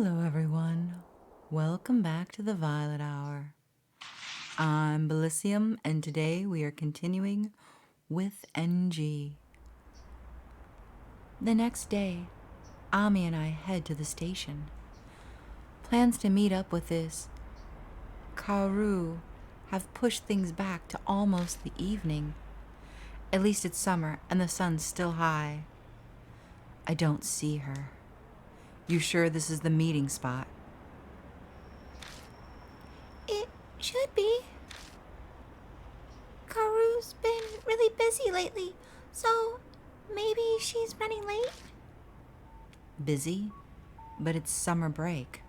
Hello everyone, welcome back to the Violet Hour. I'm Bilicium and today we are continuing with NG. The next day, Ami and I head to the station. Plans to meet up with this Kaoru have pushed things back to almost the evening. At least it's summer and the sun's still high. I don't see her. You sure this is the meeting spot? It should be. Karu's been really busy lately, so maybe she's running late? Busy? But it's summer break.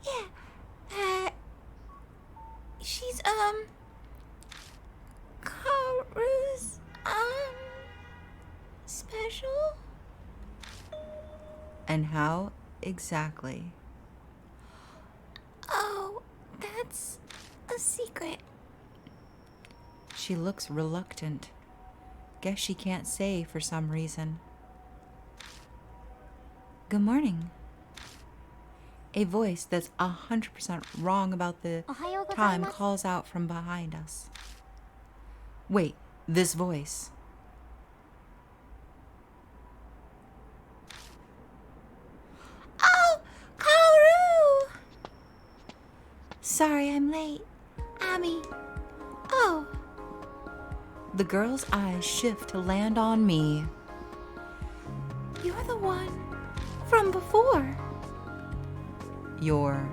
Yeah. She's, Karu's, special? And how exactly? Oh, that's a secret. She looks reluctant. Guess she can't say for some reason. Good morning. A voice that's 100% wrong about the time calls out from behind us. Wait, this voice. Oh, Karu! Sorry I'm late. Ami. Oh. The girl's eyes shift to land on me. You're the one from before. You're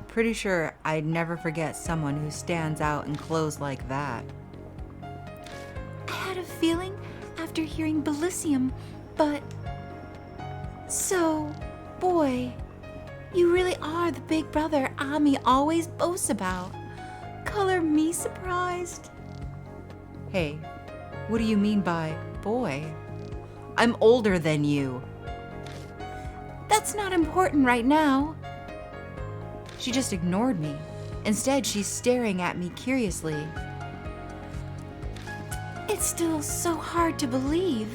pretty sure I'd never forget someone who stands out in clothes like that. I had a feeling after hearing Bilicium, but... So, boy, you really are the big brother Ami always boasts about. Color me surprised. Hey, what do you mean by boy? I'm older than you. That's not important right now. She just ignored me. Instead, she's staring at me curiously. It's still so hard to believe.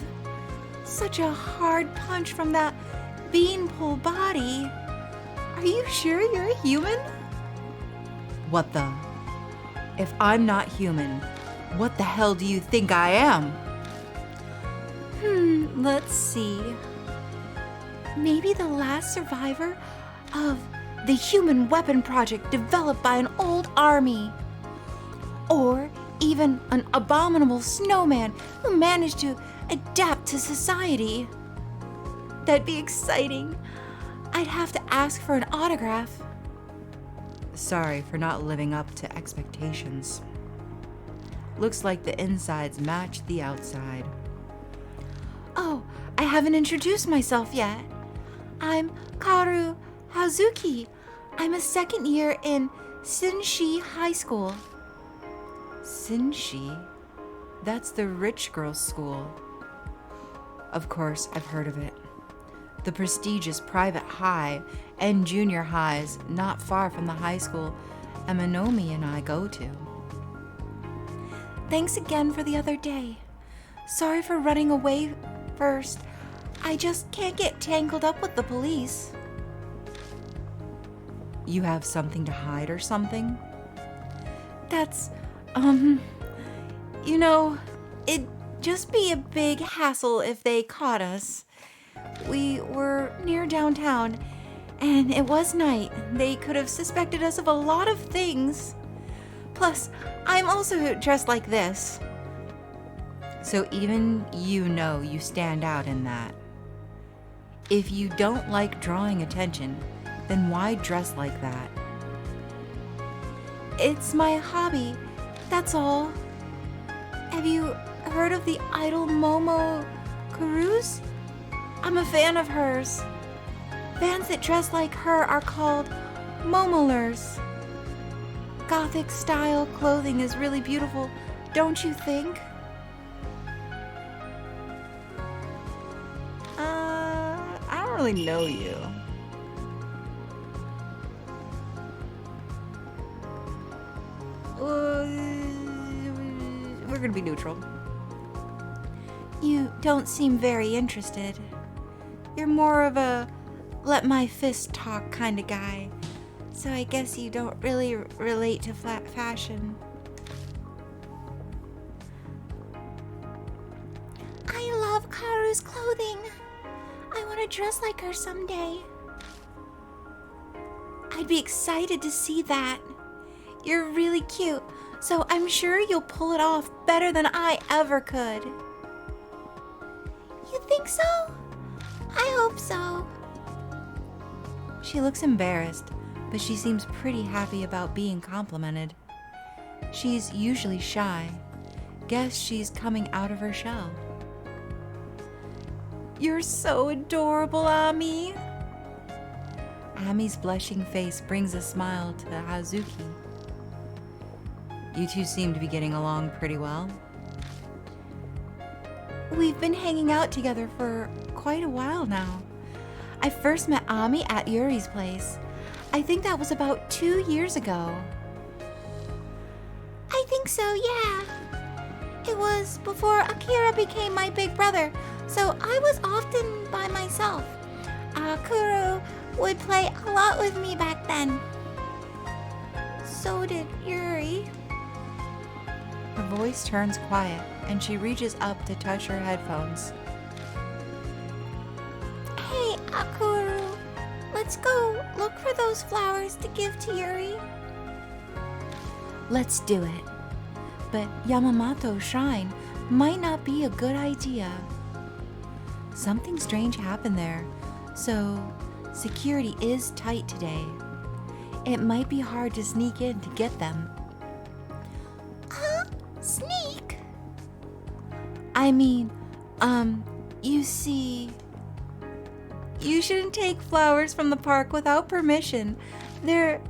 Such a hard punch from that beanpole body. Are you sure you're a human? What the? If I'm not human, what the hell do you think I am? Let's see. Maybe the last survivor of the human weapon project developed by an old army. Or even an abominable snowman who managed to adapt to society. That'd be exciting. I'd have to ask for an autograph. Sorry for not living up to expectations. Looks like the insides match the outside. Oh, I haven't introduced myself yet. I'm Kaoru Hazuki. I'm a second year in Sinshi High School. Sinshi? That's the rich girls' school. Of course, I've heard of it. The prestigious private high and junior highs not far from the high school Aminomi and I go to. Thanks again for the other day. Sorry for running away first. I just can't get tangled up with the police. You have something to hide or something? That's, it'd just be a big hassle if they caught us. We were near downtown, and it was night. They could have suspected us of a lot of things. Plus, I'm also dressed like this. So even you know you stand out in that. If you don't like drawing attention, then why dress like that? It's my hobby, that's all. Have you heard of the idol Momo Kuruz? I'm a fan of hers. Fans that dress like her are called momolers. Gothic style clothing is really beautiful, don't you think? I don't really know you. We're gonna be neutral. You don't seem very interested. you're more of a let my fist talk kind of guy. So I guess you don't really relate to flat fashion. I love Karu's clothing. I want to dress like her someday. I'd be excited to see that. You're really cute, so I'm sure you'll pull it off better than I ever could. You think so? I hope so. She looks embarrassed, but she seems pretty happy about being complimented. She's usually shy. Guess she's coming out of her shell. You're so adorable, Ami. Ami's blushing face brings a smile to Hazuki. You two seem to be getting along pretty well. We've been hanging out together for quite a while now. I first met Ami at Yuri's place. I think that was about 2 years ago. I think so, yeah. It was before Akira became my big brother, so I was often by myself. Kuro would play a lot with me back then. So did Yuri. Her voice turns quiet, and she reaches up to touch her headphones. Hey, Akuru, let's go look for those flowers to give to Yuri. Let's do it. But Yamamoto Shrine might not be a good idea. Something strange happened there, so security is tight today. It might be hard to sneak in to get them. Sneak? I mean, you see, you shouldn't take flowers from the park without permission. They're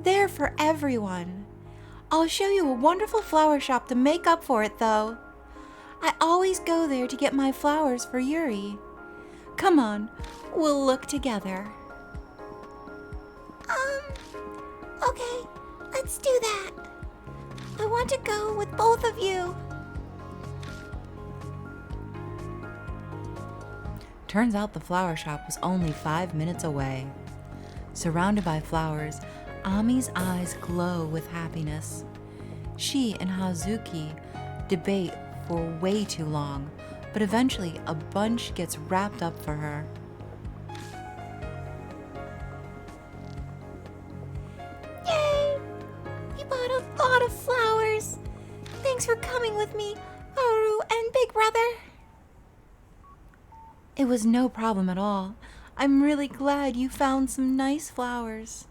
there for everyone. I'll show you a wonderful flower shop to make up for it, though. I always go there to get my flowers for Yuri. Come on, we'll look together. Okay, let's do that. I want to go with both of you. Turns out the flower shop was only 5 minutes away. Surrounded by flowers, Ami's eyes glow with happiness. She and Hazuki debate for way too long, but eventually a bunch gets wrapped up for her. Yay! You bought a lot of flowers. Thanks for coming with me, Haru and Big Brother. It was no problem at all. I'm really glad you found some nice flowers.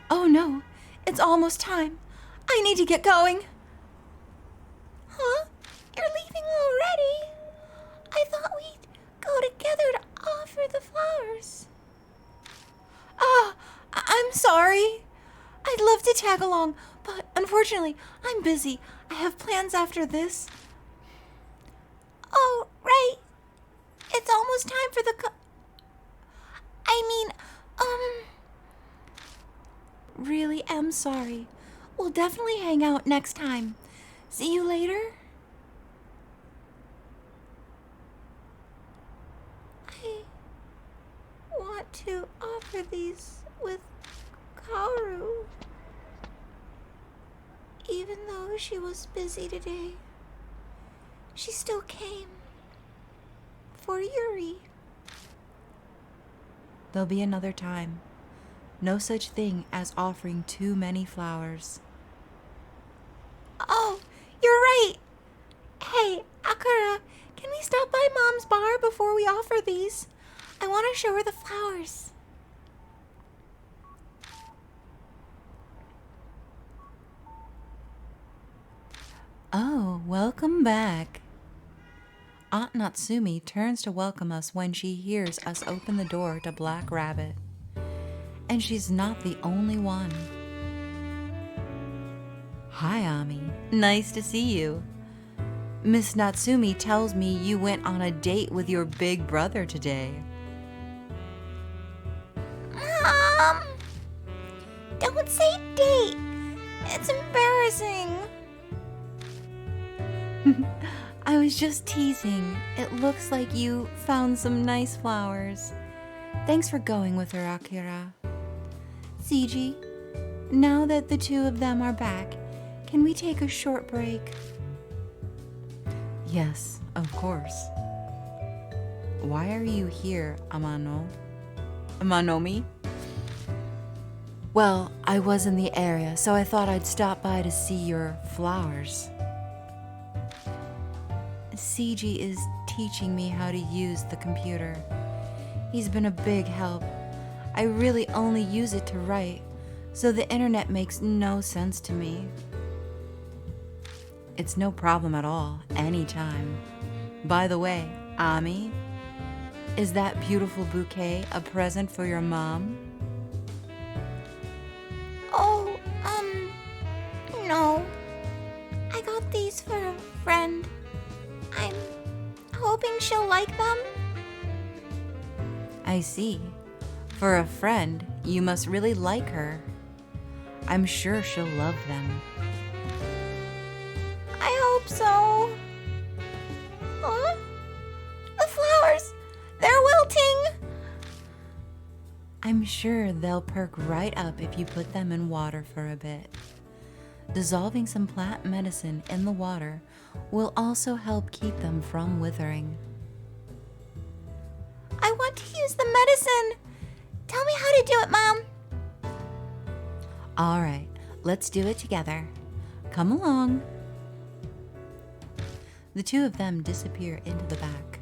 Oh no, it's almost time. I need to get going. Huh? You're leaving already? I thought we'd go together to offer the flowers. I'm sorry. I'd love to tag along, but unfortunately, I'm busy. I have plans after this. Oh, right. It's almost time for the Really am sorry. We'll definitely hang out next time. See you later. I want to offer these with Kaoru. Even though she was busy today, she still came for Yuri. There'll be another time. No such thing as offering too many flowers. Oh, you're right. Hey, Akira, can we stop by Mom's bar before we offer these? I want to show her the flowers. Oh, welcome back. Aunt Natsumi turns to welcome us when she hears us open the door to Black Rabbit. And she's not the only one. Hi, Ami. Nice to see you. Miss Natsumi tells me you went on a date with your big brother today. Mom! Don't say date. It's embarrassing. I was just teasing. It looks like you found some nice flowers. Thanks for going with her, Akira. Siji, now that the two of them are back, can we take a short break? Yes, of course. Why are you here, Amanomi? Well, I was in the area, so I thought I'd stop by to see your flowers. Siji is teaching me how to use the computer. He's been a big help. I really only use it to write, so the internet makes no sense to me. It's no problem at all, anytime. By the way, Ami, is that beautiful bouquet a present for your mom? Oh, no. I got these for a friend. I'm hoping she'll like them. I see. For a friend, you must really like her. I'm sure she'll love them. I hope so. Huh? The flowers, they're wilting. I'm sure they'll perk right up if you put them in water for a bit. Dissolving some plant medicine in the water will also help keep them from withering. I want to use the medicine. Tell me how to do it, Mom. All right, let's do it together. Come along. The two of them disappear into the back.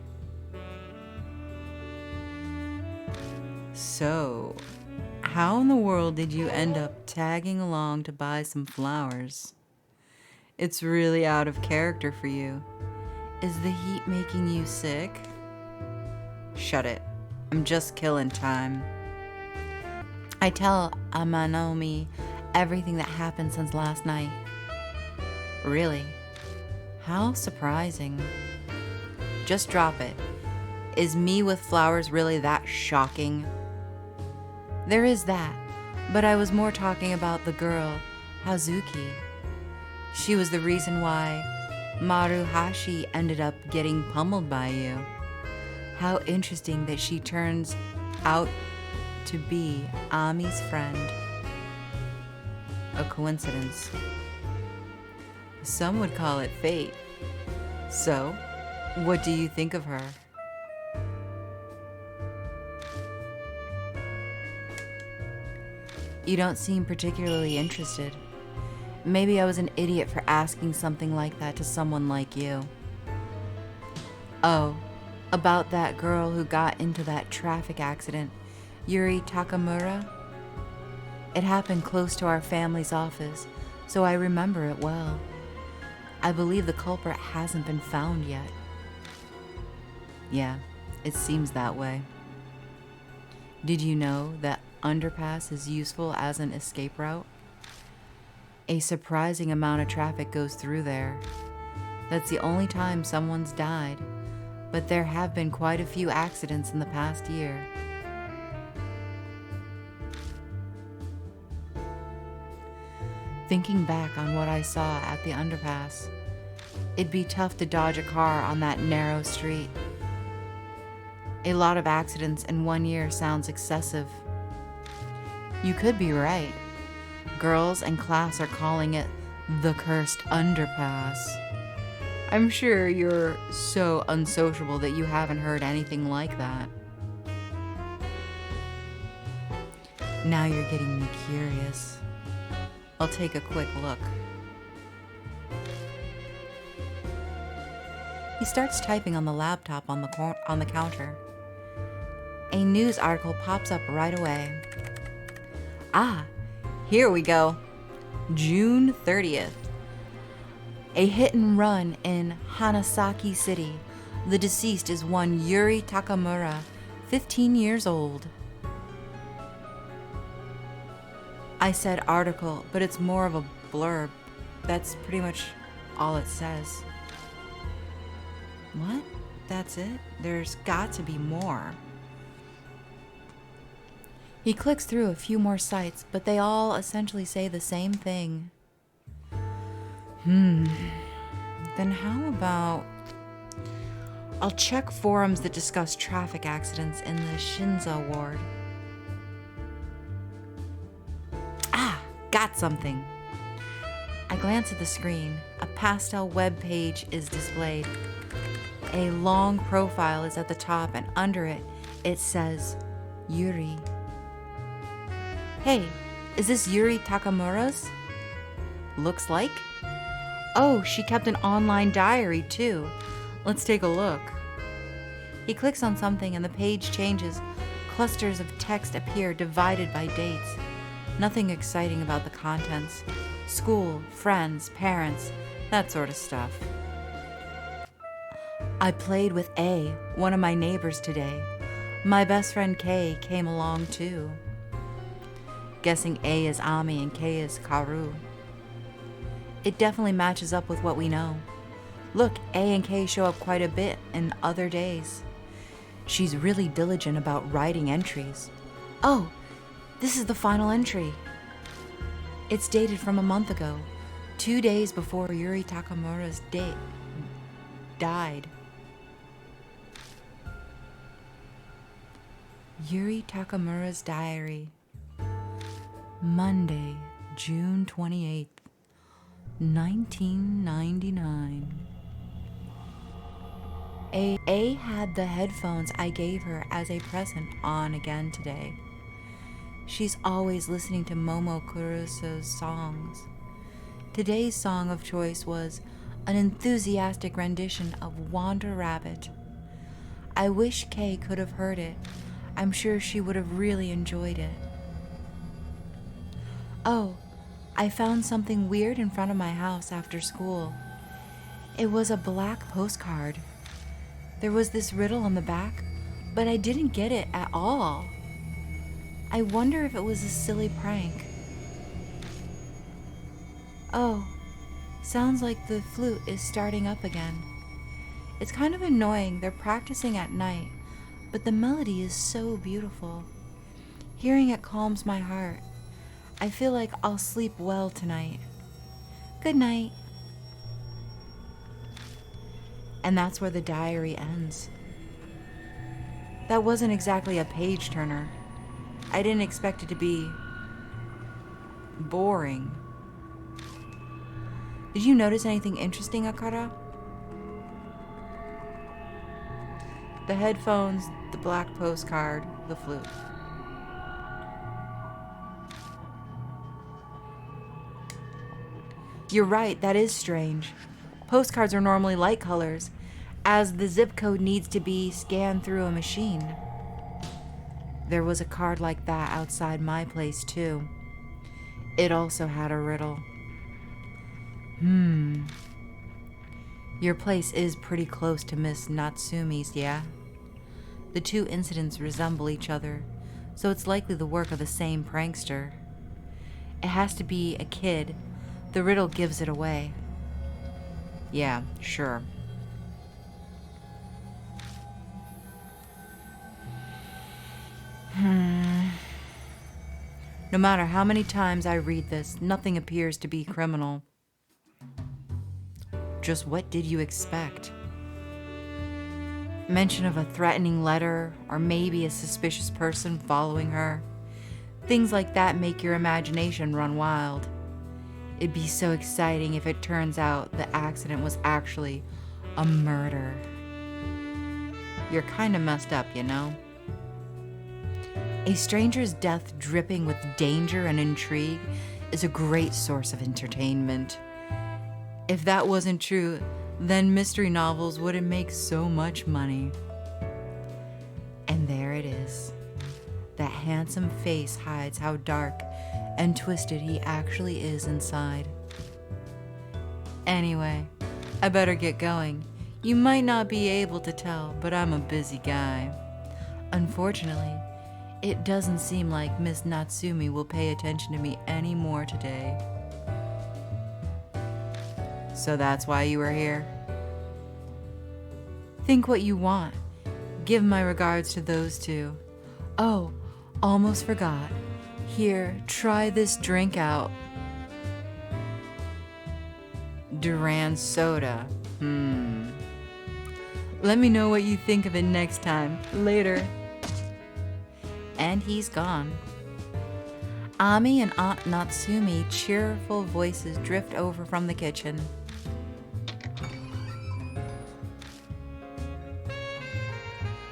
So, how in the world did you end up tagging along to buy some flowers? It's really out of character for you. Is the heat making you sick? Shut it. I'm just killing time. I tell Amanomi everything that happened since last night. Really? How surprising. Just drop it. Is me with flowers really that shocking? There is that, but I was more talking about the girl, Hazuki. She was the reason why Maruhashi ended up getting pummeled by you. How interesting that she turns out to be Ami's friend. A coincidence. Some would call it fate. So, what do you think of her? You don't seem particularly interested. Maybe I was an idiot for asking something like that to someone like you. Oh, about that girl who got into that traffic accident, Yuri Takamura? It happened close to our family's office, so I remember it well. I believe the culprit hasn't been found yet. Yeah, it seems that way. Did you know that underpass is useful as an escape route? A surprising amount of traffic goes through there. That's the only time someone's died, but there have been quite a few accidents in the past year. Thinking back on what I saw at the underpass, it'd be tough to dodge a car on that narrow street. A lot of accidents in 1 year sounds excessive. You could be right. Girls in class are calling it the cursed underpass. I'm sure you're so unsociable that you haven't heard anything like that. Now you're getting me curious. I'll take a quick look. He starts typing on the laptop on the counter. A news article pops up right away. Ah, here we go. June 30th. A hit and run in Hanasaki City. The deceased is one Yuri Takamura, 15 years old. I said article, but it's more of a blurb. That's pretty much all it says. What? That's it? There's got to be more. He clicks through a few more sites, but they all essentially say the same thing. Then how about I'll check forums that discuss traffic accidents in the Shinza ward. Ah, got something. I glance at the screen. A pastel web page is displayed. A long profile is at the top, and under it, it says, Yuri. Hey, is this Yuri Takamura's? Looks like. Oh, she kept an online diary too. Let's take a look. He clicks on something and the page changes. Clusters of text appear divided by dates. Nothing exciting about the contents. School, friends, parents, that sort of stuff. I played with A, one of my neighbors, today. My best friend K came along too. Guessing A is Ami and K is Karu. It definitely matches up with what we know. Look, A and K show up quite a bit in other days. She's really diligent about writing entries. Oh, this is the final entry. It's dated from a month ago, 2 days before Yuri Takamura's died. Yuri Takamura's diary. Monday, June 28th, 1999. A had the headphones I gave her as a present on again today. She's always listening to Momo Kuruso's songs. Today's song of choice was an enthusiastic rendition of Wander Rabbit. I wish Kay could have heard it. I'm sure she would have really enjoyed it. Oh, I found something weird in front of my house after school. It was a black postcard. There was this riddle on the back, but I didn't get it at all. I wonder if it was a silly prank. Oh, sounds like the flute is starting up again. It's kind of annoying. They're practicing at night, but the melody is so beautiful. Hearing it calms my heart. I feel like I'll sleep well tonight. Good night. And that's where the diary ends. That wasn't exactly a page turner. I didn't expect it to be boring. Did you notice anything interesting, Akara? The headphones, the black postcard, the flute. You're right, that is strange. Postcards are normally light colors, as the zip code needs to be scanned through a machine. There was a card like that outside my place, too. It also had a riddle. Your place is pretty close to Miss Natsumi's, yeah? The two incidents resemble each other, so it's likely the work of the same prankster. It has to be a kid. The riddle gives it away. Yeah, sure. No matter how many times I read this, nothing appears to be criminal. Just what did you expect? Mention of a threatening letter, or maybe a suspicious person following her. Things like that make your imagination run wild. It'd be so exciting if it turns out the accident was actually a murder. You're kinda messed up, you know? A stranger's death dripping with danger and intrigue is a great source of entertainment. If that wasn't true, then mystery novels wouldn't make so much money. And there it is. That handsome face hides how dark and twisted he actually is inside. Anyway, I better get going. You might not be able to tell, but I'm a busy guy. Unfortunately, it doesn't seem like Miss Natsumi will pay attention to me anymore today. So that's why you were here? Think what you want. Give my regards to those two. Oh, almost forgot. Here, try this drink out. Let me know what you think of it next time. Later. And he's gone. Ami and Aunt Natsumi, cheerful voices drift over from the kitchen.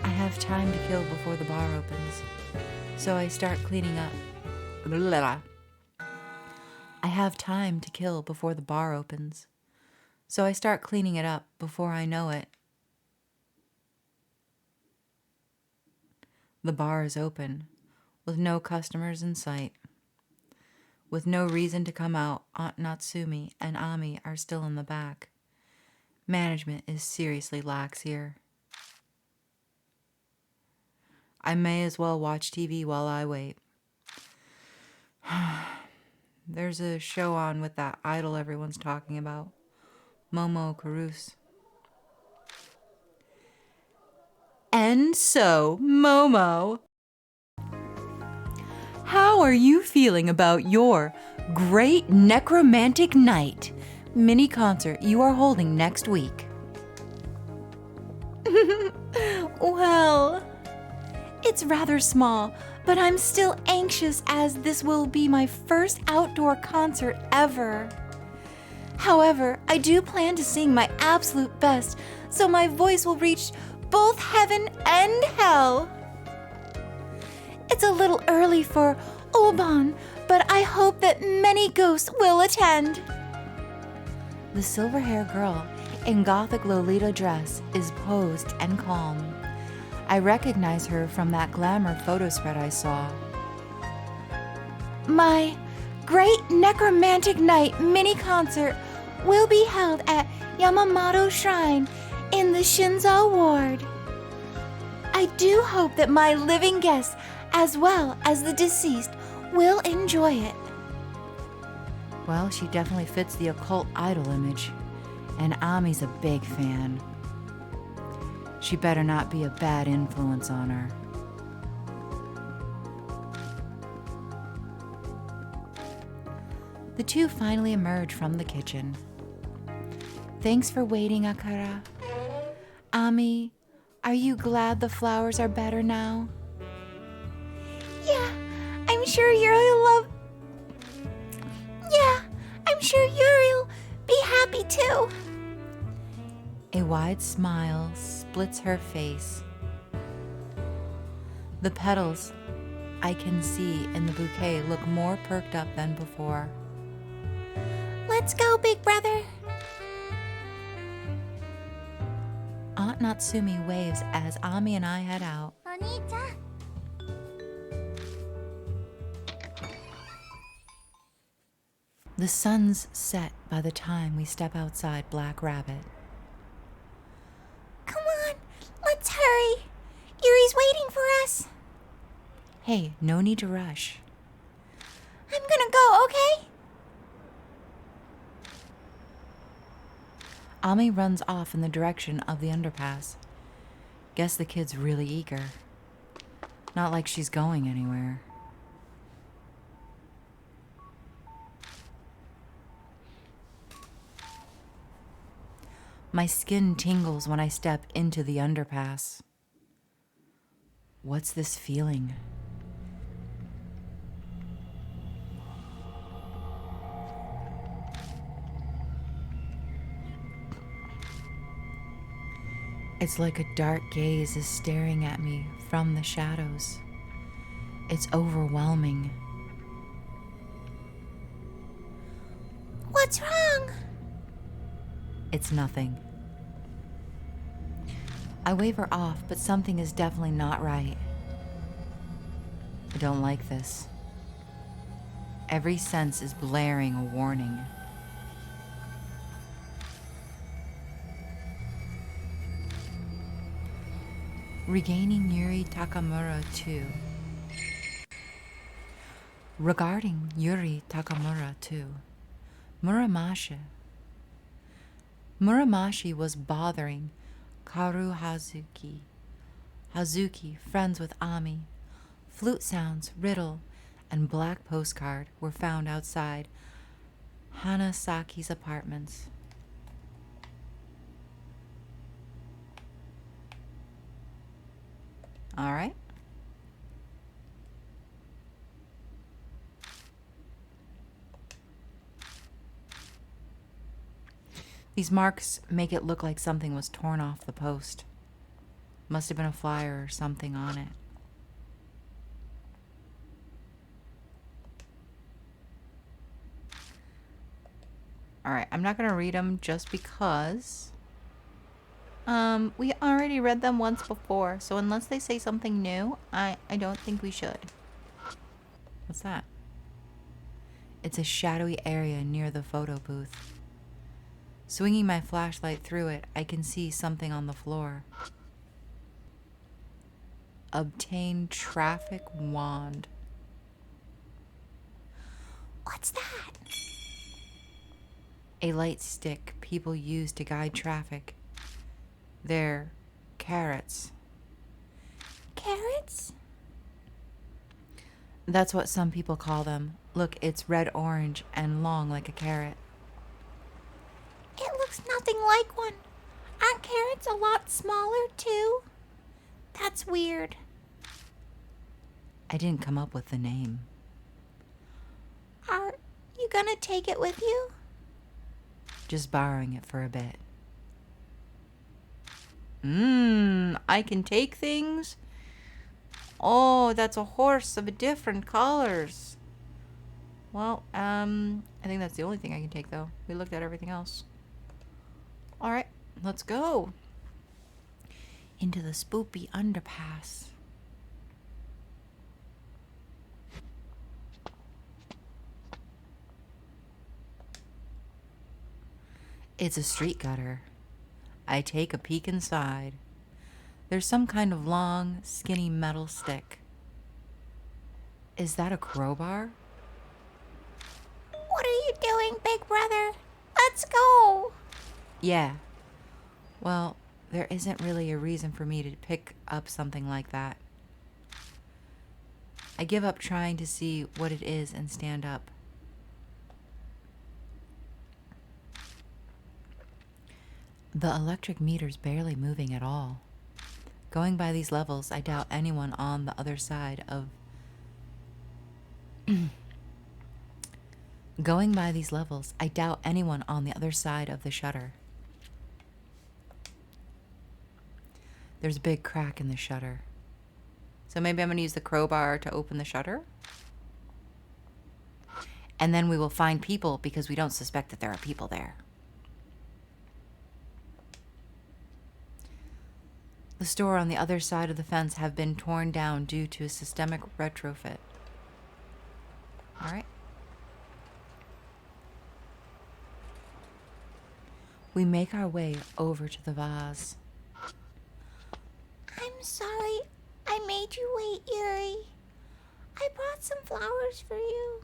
I have time to kill before the bar opens, so I start cleaning up. I have time to kill before the bar opens, so I start cleaning it up before I know it. The bar is open, with no customers in sight. With no reason to come out, Aunt Natsumi and Ami are still in the back. Management is seriously lax here. I may as well watch TV while I wait. There's a show on with that idol everyone's talking about, Momo Caruso. And so, Momo, how are you feeling about your great necromantic night mini concert you are holding next week? Well, it's rather small, but I'm still anxious as this will be my first outdoor concert ever. However, I do plan to sing my absolute best so my voice will reach both heaven and hell. It's a little early for Oban, but I hope that many ghosts will attend. The silver-haired girl in gothic Lolita dress is posed and calm. I recognize her from that glamour photo spread I saw. My Great Necromantic Night mini concert will be held at Yamamoto Shrine in the Shinzo Ward. I do hope that my living guests, as well as the deceased, will enjoy it. Well, she definitely fits the occult idol image, and Ami's a big fan. She better not be a bad influence on her. The two finally emerge from the kitchen. Thanks for waiting, Akara. Ami, are you glad the flowers are better now? Yeah, I'm sure Yuri'll be happy too. A wide smile splits her face. The petals I can see in the bouquet look more perked up than before. Let's go, big brother. Aunt Natsumi waves as Ami and I head out. The sun's set by the time we step outside Black Rabbit. Come on, let's hurry. Yuri's waiting for us. Hey, no need to rush. I'm gonna go, okay? Ami runs off in the direction of the underpass. Guess the kid's really eager. Not like she's going anywhere. My skin tingles when I step into the underpass. What's this feeling? It's like a dark gaze is staring at me from the shadows. It's overwhelming. What's wrong? It's nothing. I wave her off, but something is definitely not right. I don't like this. Every sense is blaring a warning. Regaining Yuri Takamura 2. Regarding Yuri Takamura 2, Muramashi was bothering Karu Hazuki, friends with Ami. Flute sounds, riddle, and black postcard were found outside Hanasaki's apartments. All right. These marks make it look like something was torn off the post. Must have been a flyer or something on it. All right, I'm not going to read them just because we already read them once before. So unless they say something new, I don't think we should. What's that? It's a shadowy area near the photo booth. Swinging my flashlight through it, I can see something on the floor. Obtain traffic wand. What's that? A light stick people use to guide traffic. They're carrots. Carrots? That's what some people call them. Look, it's red-orange and long like a carrot. It looks nothing like one. Aren't carrots a lot smaller, too? That's weird. I didn't come up with the name. Are you gonna take it with you? Just borrowing it for a bit. I can take things? Oh, that's a horse of different colors. Well, I think that's the only thing I can take, though. We looked at everything else. All right, let's go. Into the spoopy underpass. It's a street gutter. I take a peek inside. There's some kind of long, skinny metal stick. Is that a crowbar? What are you doing, big brother? Let's go. Yeah. Well, there isn't really a reason for me to pick up something like that. I give up trying to see what it is and stand up. The electric meter's barely moving at all. Going by these levels, I doubt anyone on the other side of... Going by these levels, I doubt anyone on the other side of the shutter. There's a big crack in the shutter. So maybe I'm going to use the crowbar to open the shutter. And then we will find people because we don't suspect that there are people there. The store on the other side of the fence have been torn down due to a systemic retrofit. All right. We make our way over to the vase. I'm sorry I made you wait, Yuri. I brought some flowers for you.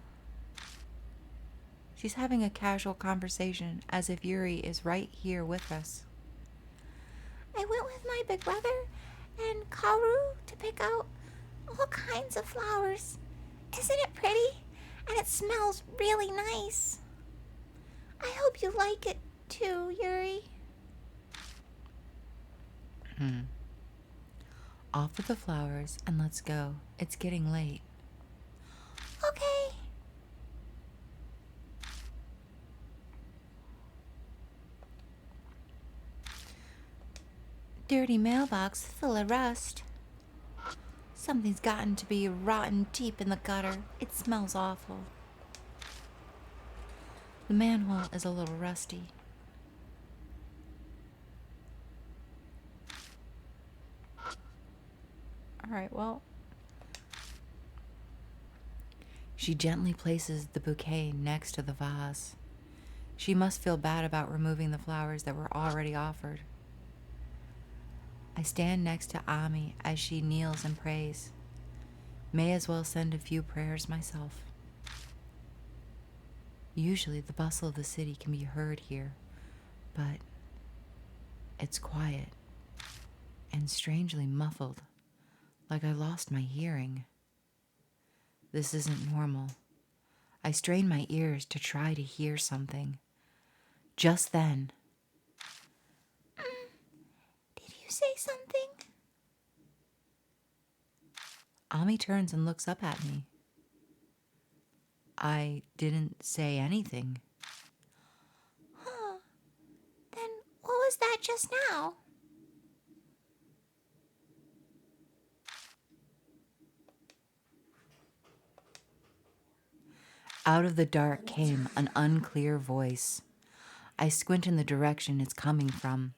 She's having a casual conversation as if Yuri is right here with us. I went with my big brother and Karu to pick out all kinds of flowers. Isn't it pretty? And it smells really nice. I hope you like it too, Yuri. Off with the flowers and let's go. It's getting late. Okay. Dirty mailbox full of rust. Something's gotten to be rotten deep in the gutter. It smells awful. The manhole is a little rusty. All right, well. She gently places the bouquet next to the vase. She must feel bad about removing the flowers that were already offered. I stand next to Ami as she kneels and prays. May as well send a few prayers myself. Usually the bustle of the city can be heard here, but it's quiet and strangely muffled, like I lost my hearing. This isn't normal. I strain my ears to try to hear something. Just then, Did you say something? Ami turns and looks up at me. I didn't say anything. Huh. Then what was that just now? Out of the dark came an unclear voice. I squint in the direction it's coming from.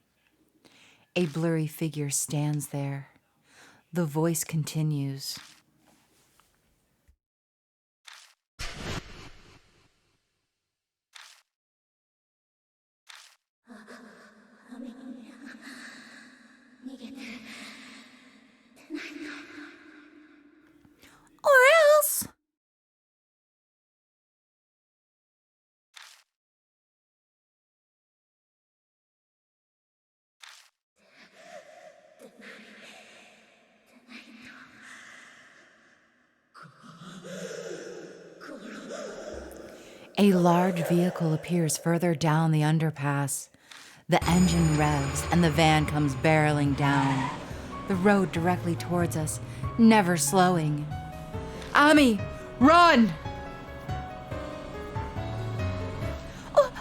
A blurry figure stands there. The voice continues. Or else... A large vehicle appears further down the underpass. The engine revs and the van comes barreling down. The road directly towards us, never slowing. Ami, run! What?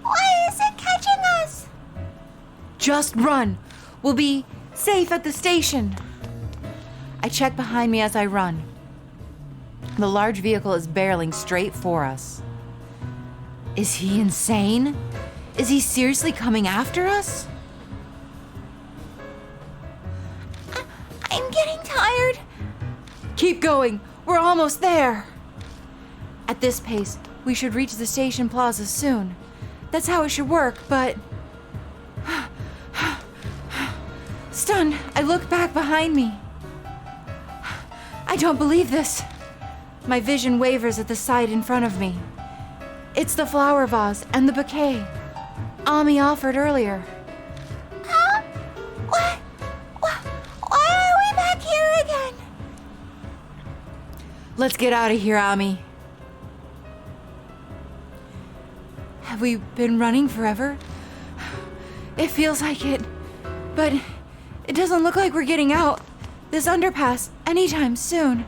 Why is it catching us? Just run. We'll be safe at the station. I check behind me as I run. The large vehicle is barreling straight for us. Is he insane? Is he seriously coming after us? I'm getting tired. Keep going. We're almost there. At this pace, we should reach the station plaza soon. That's how it should work, but... Stunned, I look back behind me. I don't believe this. My vision wavers at the sight in front of me. It's the flower vase and the bouquet Ami offered earlier. Huh? What? Why are we back here again? Let's get out of here, Ami. Have we been running forever? It feels like it, but it doesn't look like we're getting out this underpass anytime soon.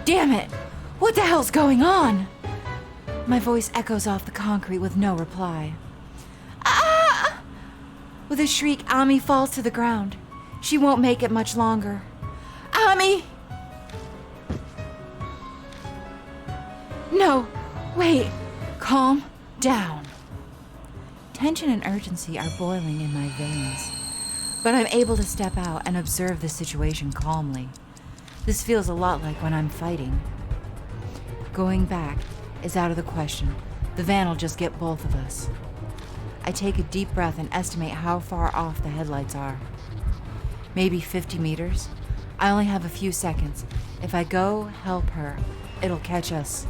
Damn it! What the hell's going on? My voice echoes off the concrete with no reply. Ah! With a shriek, Ami falls to the ground. She won't make it much longer. Ami! No, wait. Calm down. Tension and urgency are boiling in my veins, but I'm able to step out and observe the situation calmly. This feels a lot like when I'm fighting. Going back is out of the question. The van will just get both of us. I take a deep breath and estimate how far off the headlights are. Maybe 50 meters. I only have a few seconds. If I go help her, it'll catch us.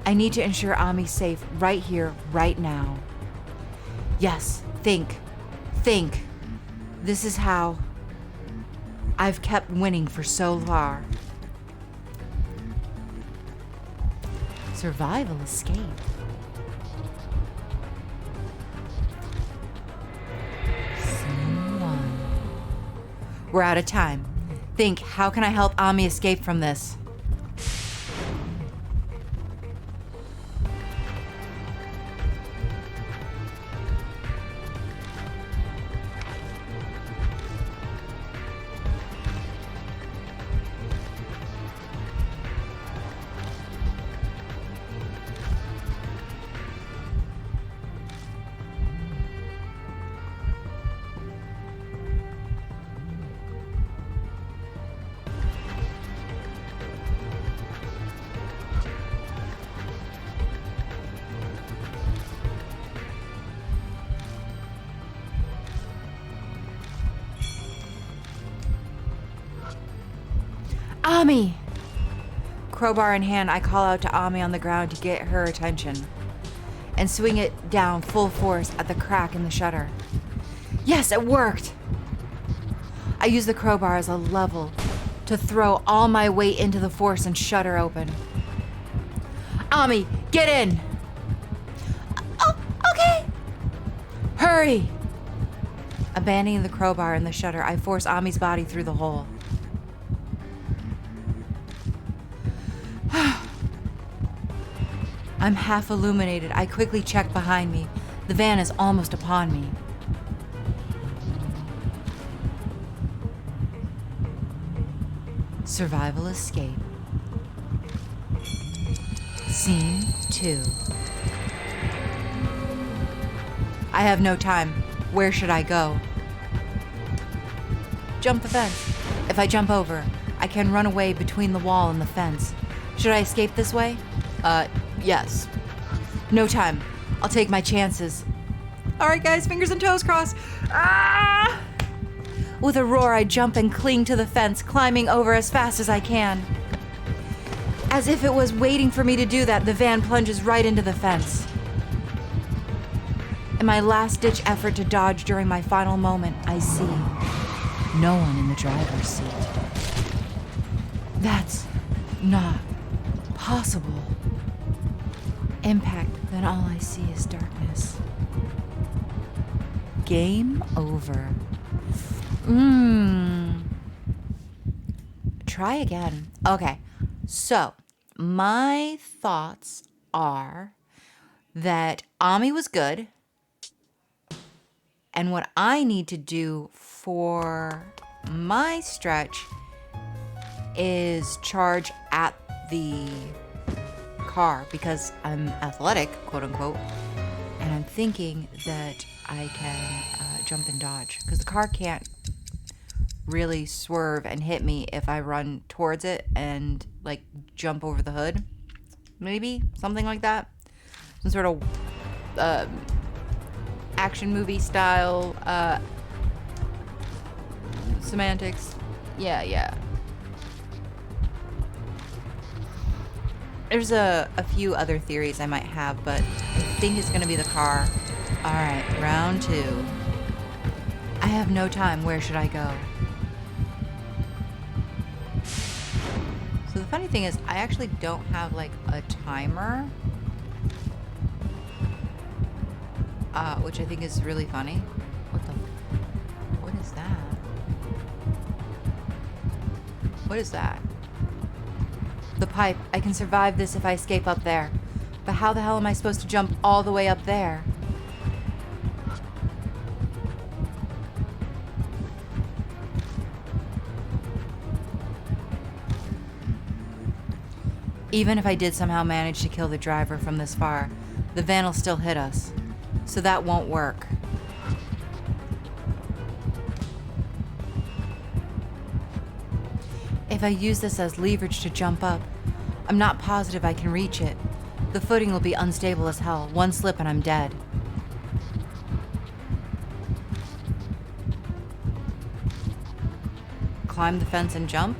I need to ensure Ami's safe right here, right now. Yes, think. This is how I've kept winning for so far. Survival escape. Scene 1. We're out of time. Think, how can I help Ami escape from this? Ami! Crowbar in hand, I call out to Ami on the ground to get her attention and swing it down full force at the crack in the shutter. Yes, it worked! I use the crowbar as a level to throw all my weight into the force and shutter open. Ami, get in! Oh, okay! Hurry! Abandoning the crowbar and the shutter, I force Ami's body through the hole. I'm half illuminated. I quickly check behind me. The van is almost upon me. Survival escape. Scene 2. I have no time. Where should I go? Jump the fence. If I jump over, I can run away between the wall and the fence. Should I escape this way? Yes. No time. I'll take my chances. All right, guys, fingers and toes crossed. Ah! With a roar, I jump and cling to the fence, climbing over as fast as I can. As if it was waiting for me to do that, the van plunges right into the fence. In my last-ditch effort to dodge during my final moment, I see no one in the driver's seat. That's not possible. Impact, then all I see is darkness. Game over. Try again. Okay, so my thoughts are that Ami was good, and what I need to do for my stretch is charge at the car because I'm athletic, quote unquote, and I'm thinking that I can jump and dodge because the car can't really swerve and hit me if I run towards it and like jump over the hood. Maybe something like that. Some sort of action movie style semantics. Yeah. There's a few other theories I might have, but I think it's gonna be the car. All right, round 2. I have no time. Where should I go? So the funny thing is, I actually don't have like a timer, which I think is really funny. What is that? What is that? The pipe. I can survive this if I escape up there. But how the hell am I supposed to jump all the way up there? Even if I did somehow manage to kill the driver from this far, the van will still hit us. So that won't work. If I use this as leverage to jump up, I'm not positive I can reach it. The footing will be unstable as hell. One slip and I'm dead. Climb the fence and jump?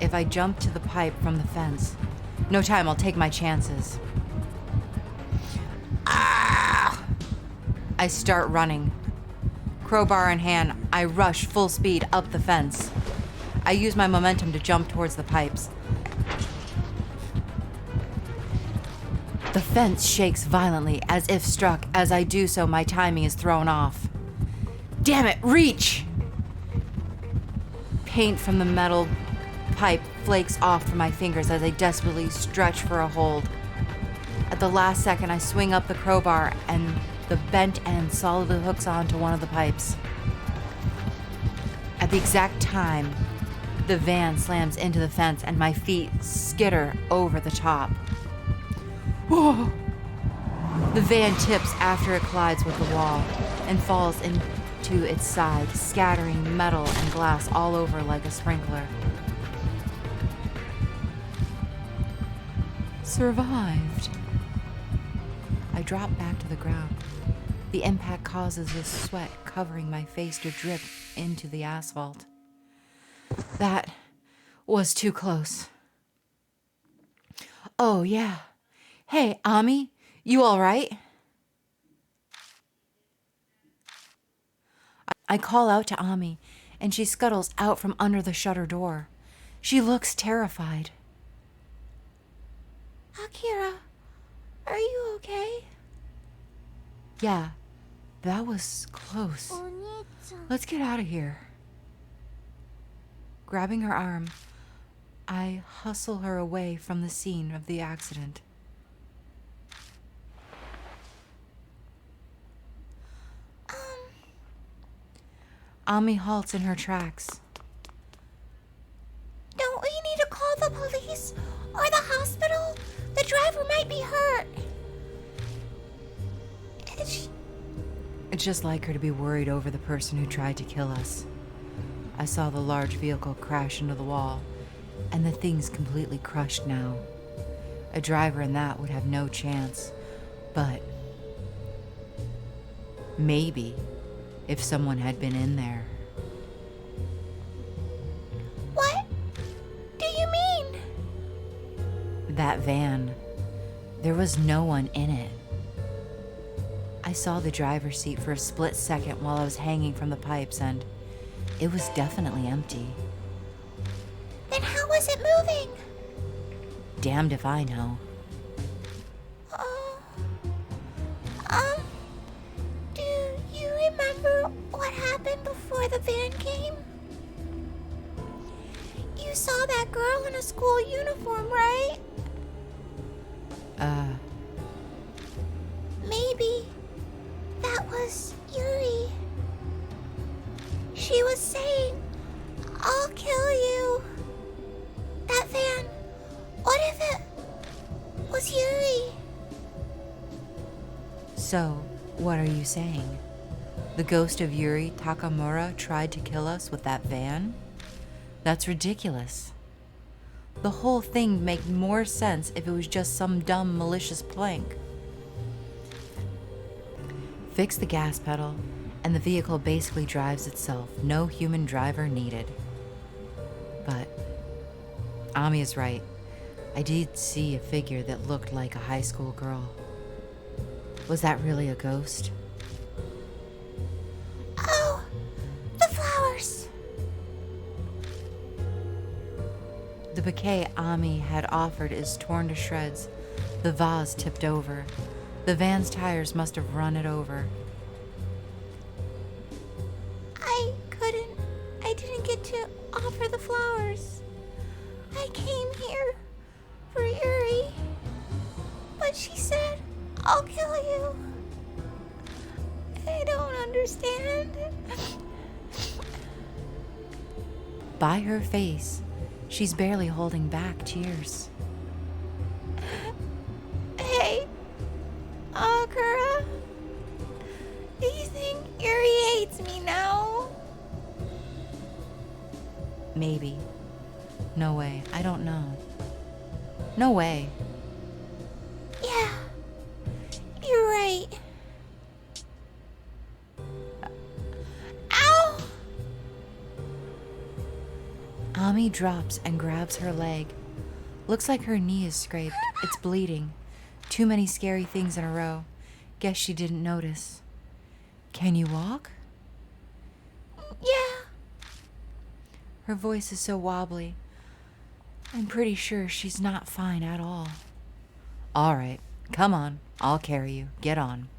If I jump to the pipe from the fence, no time, I'll take my chances. Ah! I start running. Crowbar in hand, I rush full speed up the fence. I use my momentum to jump towards the pipes. The fence shakes violently, as if struck. As I do so, my timing is thrown off. Damn it, reach! Paint from the metal pipe flakes off from my fingers as I desperately stretch for a hold. At the last second, I swing up the crowbar and the bent end solidly hooks onto one of the pipes. At the exact time, the van slams into the fence and my feet skitter over the top. Whoa! The van tips after it collides with the wall and falls into its side, scattering metal and glass all over like a sprinkler. Survived. I drop back to the ground. The impact causes the sweat covering my face to drip into the asphalt. That was too close. Oh, yeah. Hey, Ami, you all right? I call out to Ami, and she scuttles out from under the shutter door. She looks terrified. Akira, are you okay? Yeah, that was close. Let's get out of here. Grabbing her arm, I hustle her away from the scene of the accident. Ami halts in her tracks. Don't we need to call the police or the hospital? The driver might be hurt. It's just like her to be worried over the person who tried to kill us. I saw the large vehicle crash into the wall, and the thing's completely crushed now. A driver in that would have no chance, but maybe if someone had been in there. What do you mean? That van, there was no one in it. I saw the driver's seat for a split second while I was hanging from the pipes, and it was definitely empty. Then how was it moving? Damned if I know. Do you remember what happened before the van came? You saw that girl in a school uniform, right? Maybe that was Yuri. She was saying, "I'll kill you." That van, what if it was Yuri? So, what are you saying? The ghost of Yuri Takamura tried to kill us with that van? That's ridiculous. The whole thing made more sense if it was just some dumb, malicious prank. Fix the gas pedal, and the vehicle basically drives itself. No human driver needed. But Ami is right. I did see a figure that looked like a high school girl. Was that really a ghost? Oh, the flowers. The bouquet Ami had offered is torn to shreds. The vase tipped over. The van's tires must have run it over. I didn't get to offer the flowers. I came here for Yuri, but she said, "I'll kill you." I don't understand. By her face, she's barely holding back tears. Hey, Akira, do you think Yuri hates me now? Maybe. No way. I don't know. No way. Yeah, you're right. Ow! Ami drops and grabs her leg. Looks like her knee is scraped. It's bleeding. Too many scary things in a row. Guess she didn't notice. Can you walk? Yeah. Her voice is so wobbly. I'm pretty sure she's not fine at all. All right, come on. I'll carry you. Get on.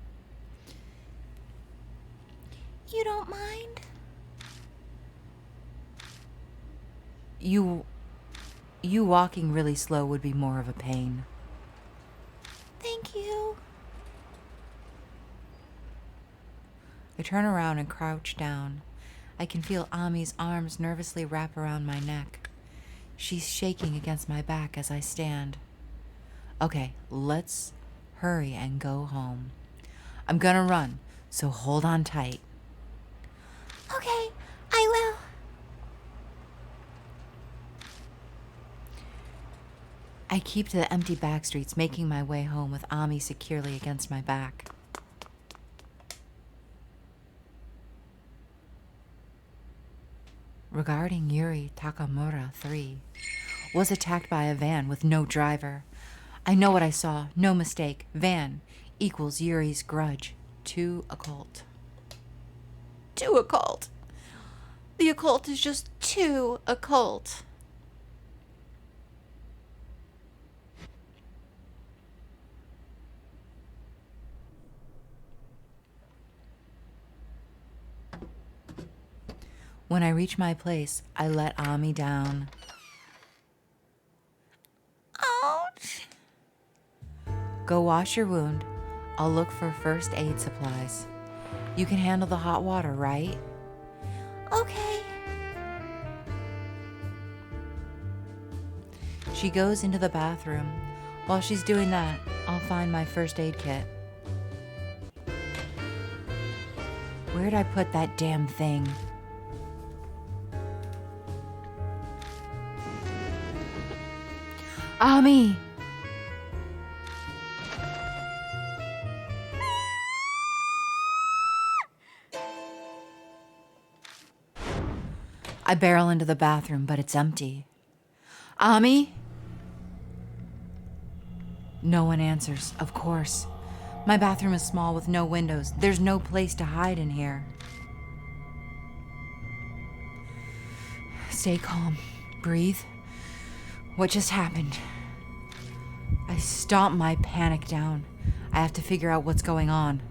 You don't mind? You walking really slow would be more of a pain. Thank you. I turn around and crouch down. I can feel Ami's arms nervously wrap around my neck. She's shaking against my back as I stand. Okay, let's hurry and go home. I'm gonna run, so hold on tight. Okay, I will. I keep to the empty back streets, making my way home with Ami securely against my back. Regarding Yuri Takamura 3, was attacked by a van with no driver. I know what I saw, no mistake. Van equals Yuri's grudge to occult. Too occult. The occult is just too occult. When I reach my place, I let Ami down. Ouch. Go wash your wound. I'll look for first aid supplies. You can handle the hot water, right? Okay. She goes into the bathroom. While she's doing that, I'll find my first aid kit. Where'd I put that damn thing? Ami! I barrel into the bathroom, but it's empty. Ami? No one answers, of course. My bathroom is small with no windows. There's no place to hide in here. Stay calm. Breathe. What just happened? I stomp my panic down. I have to figure out what's going on.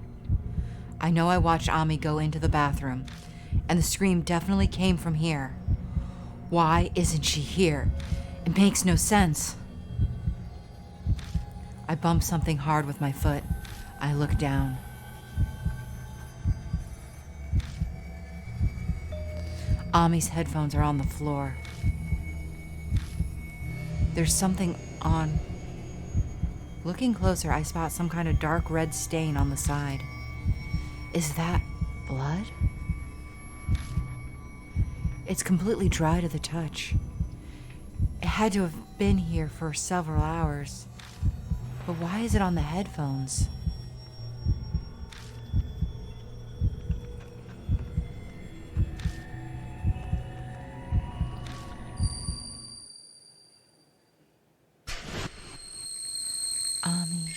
I know I watched Ami go into the bathroom, and the scream definitely came from here. Why isn't she here? It makes no sense. I bump something hard with my foot. I look down. Ami's headphones are on the floor. There's something on. Looking closer, I spot some kind of dark red stain on the side. Is that blood? It's completely dry to the touch. It had to have been here for several hours. But why is it on the headphones? Ami,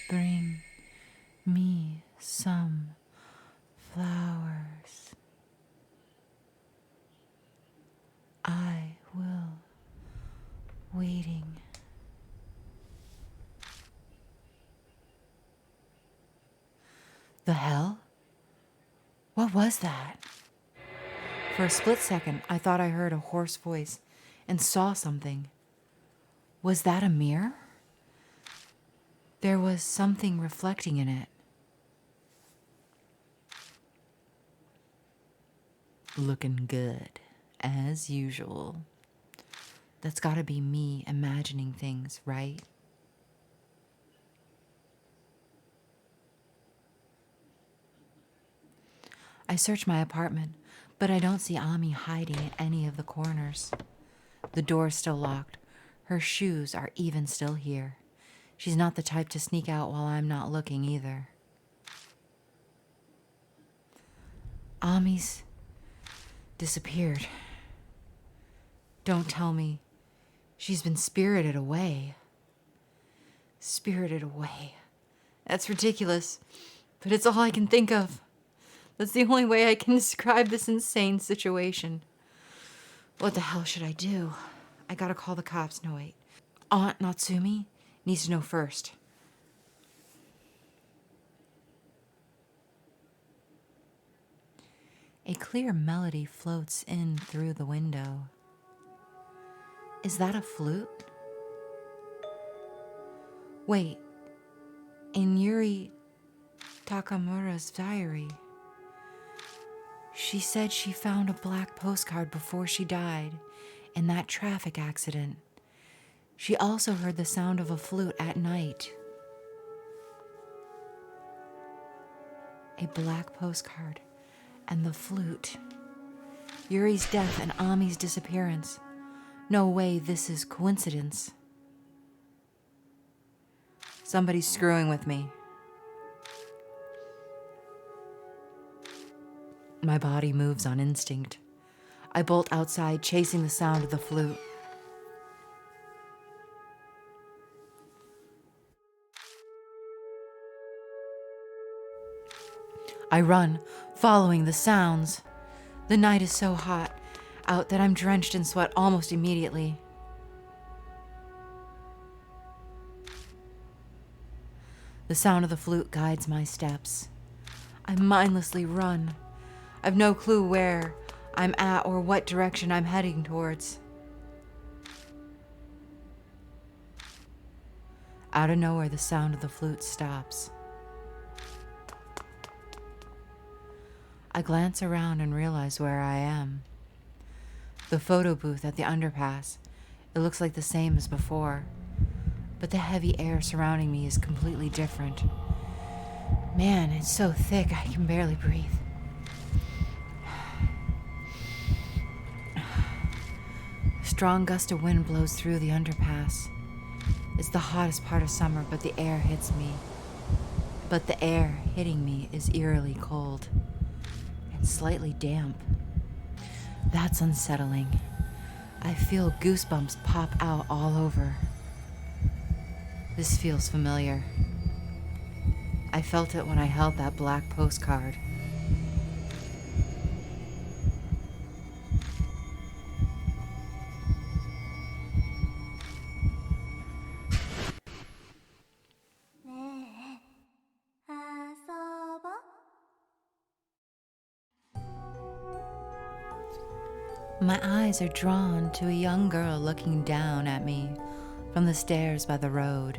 bring me some flowers. I will. Waiting. The hell? What was that? For a split second, I thought I heard a hoarse voice and saw something. Was that a mirror? There was something reflecting in it. Looking good, as usual. That's gotta be me imagining things, right? I search my apartment, but I don't see Ami hiding in any of the corners. The door's still locked. Her shoes are even still here. She's not the type to sneak out while I'm not looking either. Ami's disappeared. Don't tell me she's been spirited away. Spirited away. That's ridiculous, but it's all I can think of. That's the only way I can describe this insane situation. What the hell should I do? I gotta call the cops. No, wait. Aunt Natsumi needs to know first. A clear melody floats in through the window. Is that a flute? Wait, in Yuri Takamura's diary, she said she found a black postcard before she died in that traffic accident. She also heard the sound of a flute at night. A black postcard and the flute. Yuri's death and Ami's disappearance. No way this is coincidence. Somebody's screwing with me. My body moves on instinct. I bolt outside, chasing the sound of the flute. I run, following the sounds. The night is so hot out that I'm drenched in sweat almost immediately. The sound of the flute guides my steps. I mindlessly run. I've no clue where I'm at or what direction I'm heading towards. Out of nowhere, the sound of the flute stops. I glance around and realize where I am. The photo booth at the underpass. It looks like the same as before, but the heavy air surrounding me is completely different. Man, it's so thick I can barely breathe. A strong gust of wind blows through the underpass. It's the hottest part of summer, but the air hits me. But the air hitting me is eerily cold and slightly damp. That's unsettling. I feel goosebumps pop out all over. This feels familiar. I felt it when I held that black postcard. My eyes are drawn to a young girl looking down at me from the stairs by the road.